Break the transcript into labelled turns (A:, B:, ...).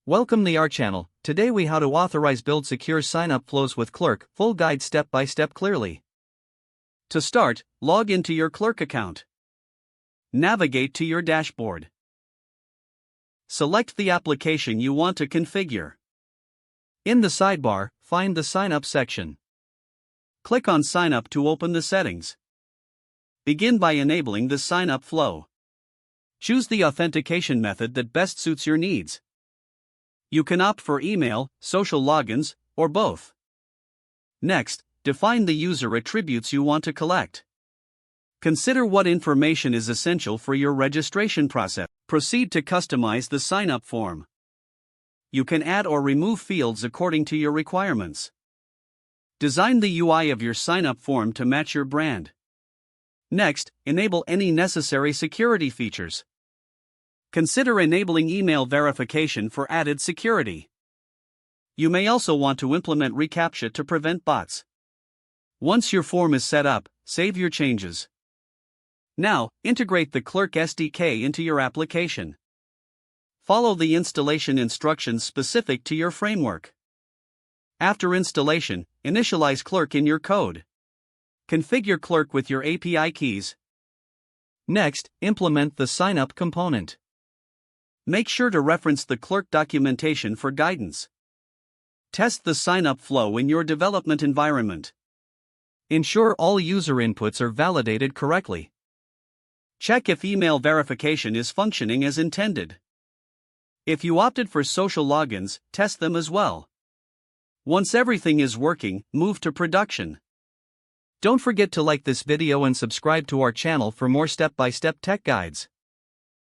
A: Welcome to our channel. Today we how to authorize build secure sign-up flows with Clerk, full guide step by step clearly. To start, log into your Clerk account. Navigate to your dashboard. Select the application you want to configure. In the sidebar, find the Sign Up section. Click on Sign Up to open the settings. Begin by enabling the sign-up flow. Choose the authentication method that best suits your needs. You can opt for email, social logins, or both. Next, define the user attributes you want to collect. Consider what information is essential for your registration process. Proceed to customize the sign-up form. You can add or remove fields according to your requirements. Design the UI of your sign-up form to match your brand. Next, enable any necessary security features. Consider enabling email verification for added security. You may also want to implement reCAPTCHA to prevent bots. Once your form is set up, save your changes. Now, integrate the Clerk SDK into your application. Follow the installation instructions specific to your framework. After installation, initialize Clerk in your code. Configure Clerk with your API keys. Next, implement the sign-up component. Make sure to reference the Clerk documentation for guidance. Test the sign-up flow in your development environment. Ensure all user inputs are validated correctly. Check if email verification is functioning as intended. If you opted for social logins, test them as well. Once everything is working, move to production. Don't forget to like this video and subscribe to our channel for more step-by-step tech guides.